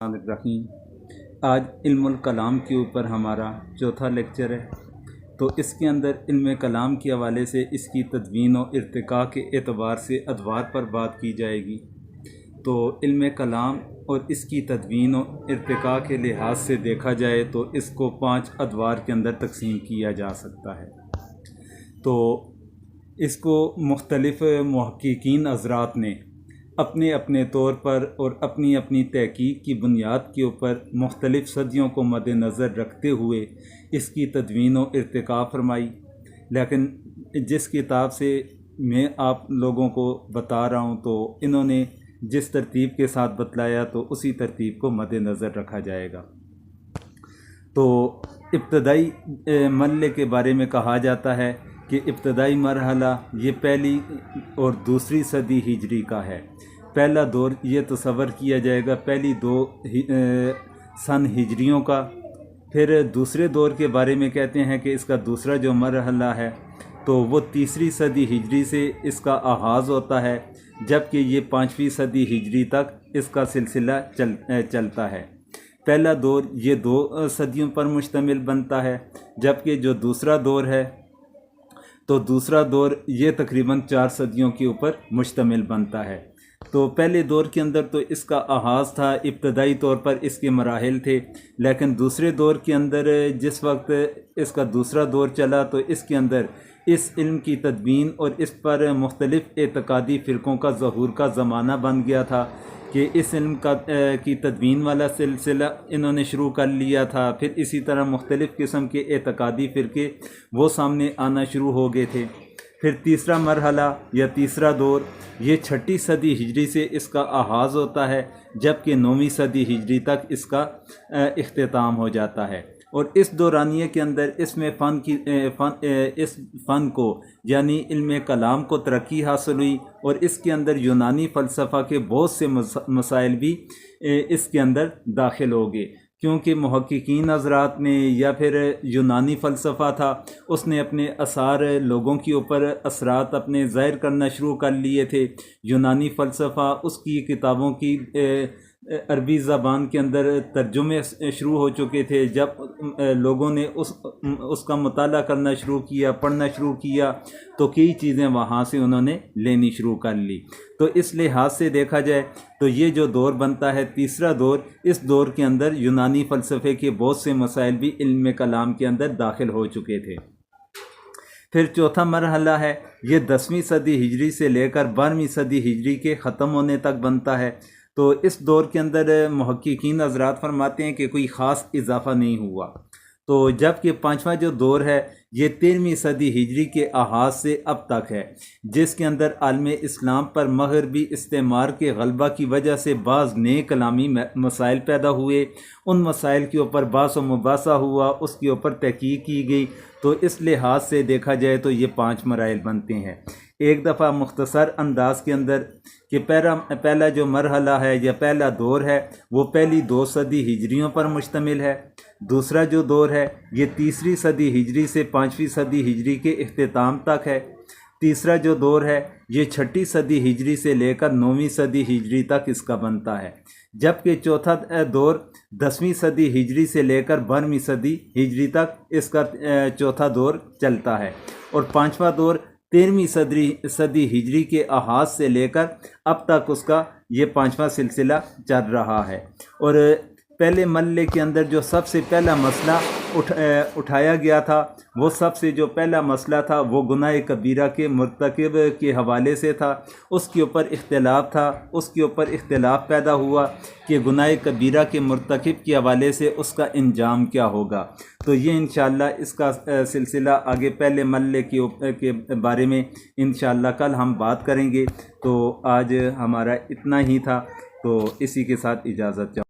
रहीम। आज इल्मुल कलाम के ऊपर हमारा चौथा लेक्चर है। तो इसके अंदर इल्म कलाम के हवाले से इसकी तदवीन और इर्तिका के एतबार से अदवार पर बात की जाएगी। तो इल्म कलाम और इसकी तदवीन और इर्तिका के लिहाज से देखा जाए तो इसको 5 अदवार के अंदर तकसीम किया जा सकता है। तो इसको मुख्तलिफ़ मुहक्किकीन हज़रात ने अपने अपने तौर पर और अपनी अपनी तहकीक की बुनियाद के ऊपर मुख्तलिफ़ सदियों को मद्देनज़र रखते हुए इसकी तदवीन और इर्तिका फरमाई। लेकिन जिस किताब से मैं आप लोगों को बता रहा हूँ तो इन्होंने जिस तरतीब के साथ बतलाया तो उसी तरतीब को मद्देनज़र रखा जाएगा। तो इब्तदाई मरहले के बारे में कहा जाता है कि इब्तदाई मरहला ये पहली और दूसरी सदी हिजरी का है। पहला दौर ये तसव्वुर किया जाएगा पहली 2 सन हिजरियों का। फिर दूसरे दौर के बारे में कहते हैं कि इसका दूसरा जो मरहला है तो वो तीसरी सदी हिजरी से इसका आगाज़ होता है, जबकि ये 5वीं सदी हिजरी तक इसका सिलसिला चलता है। पहला दौर ये 2 सदियों पर मुश्तमिल बनता है, जबकि जो दूसरा दौर है तो दूसरा दौर ये तकरीबन 4 सदियों के ऊपर मुश्तमिल बनता है। तो पहले दौर के अंदर तो इसका आगाज़ था, इब्तदाई तौर पर इसके मराहिल थे, लेकिन दूसरे दौर के अंदर जिस वक्त इसका दूसरा दौर चला तो इसके अंदर इस इल्म की तदवीन और इस पर मुख्तलिफ़ एतकादी फ़िरक़ों का ज़हूर का ज़माना बन गया था कि इस इल्म की तदवीन वाला सिलसिला इन्होंने शुरू कर लिया था। फिर इसी तरह मुख्तलिफ़ किस्म के एतकादी फ़िरक़े वो सामने आना शुरू हो गए थे। फिर तीसरा मरहला या तीसरा दौर ये 6ठी सदी हिजरी से इसका आगाज़ होता है, जबकि 9वीं सदी हिजरी तक इसका इख्तिताम हो जाता है। और इस दौरानिए के अंदर इसमें इस फ़न को यानी इल्म कलाम को तरक्की हासिल हुई और इसके अंदर यूनानी फ़लसफ़ा के बहुत से मसाइल भी इसके अंदर दाखिल हो गए, क्योंकि मुहक्किकीन हज़रात ने या फिर यूनानी फ़लसफ़ा था उसने अपने आसार लोगों के ऊपर असरात अपने ज़ाहिर करना शुरू कर लिए थे। यूनानी फ़लसफ़ा उसकी किताबों की अरबी ज़बान के अंदर तर्जुमे शुरू हो चुके थे। जब लोगों ने उसका मुताला करना शुरू किया, पढ़ना शुरू किया तो कई चीज़ें वहाँ से उन्होंने लेनी शुरू कर ली। तो इस लिहाज से देखा जाए तो ये जो दौर बनता है तीसरा दौर, इस दौर के अंदर यूनानी फ़लसफ़े के बहुत से मसाइल भी इल्म कलाम के अंदर दाखिल हो चुके थे। फिर चौथा मरहला है ये 10वीं सदी हिजरी से लेकर 12वीं सदी हिजरी के ख़त्म होने तक बनता है। तो इस दौर के अंदर मुहक्किकीन हज़रात फरमाते हैं कि कोई ख़ास इजाफ़ा नहीं हुआ। तो जबकि 5वां जो दौर है ये 13वीं सदी हिजरी के आगाज़ से अब तक है, जिसके अंदर आलम इस्लाम पर मग़रबी इस्तेमार के ग़लबा की वजह से बाज़ नए कलामी मसाइल पैदा हुए। उन मसाइल के ऊपर बास व मुबासा हुआ, उसके ऊपर तहक़ीक़ की गई। तो इस लिहाज से देखा जाए तो ये 5 मराइल बनते हैं। एक दफ़ा मुख्तसर अंदाज के अंदर कि पहला जो मरहला है या पहला दौर है वो पहली 2 सदी हिजरियों पर मुश्तमिल है। दूसरा जो दौर है ये तीसरी सदी हिजरी से 5वीं सदी हिजरी के इख्तिताम तक है। तीसरा जो दौर है ये 6ठी सदी हिजरी से लेकर 9वीं सदी हिजरी तक इसका बनता है, जबकि चौथा दौर 10वीं सदी हिजरी से लेकर 12वीं सदी हिजरी तक इसका चौथा दौर चलता है। और 5वां दौर 13वीं सदी हिजरी के आगाज़ से लेकर अब तक उसका ये 5वां सिलसिला चल रहा है। और पहले मरहले के अंदर जो सबसे पहला मसला उठाया गया था वो सबसे जो पहला मसला था वो गुनाह कबीरा के मुर्तकिब के हवाले से था। उसके ऊपर इख्तिलाफ था, उसके ऊपर इख्तिलाफ पैदा हुआ कि गुनाह कबीरा के मुर्तकिब के हवाले से उसका इंजाम क्या होगा। तो ये इंशाअल्लाह इसका सिलसिला आगे पहले मरहले के बारे में इंशाअल्लाह कल हम बात करेंगे। तो आज हमारा इतना ही था, तो इसी के साथ इजाज़त चाहूँ।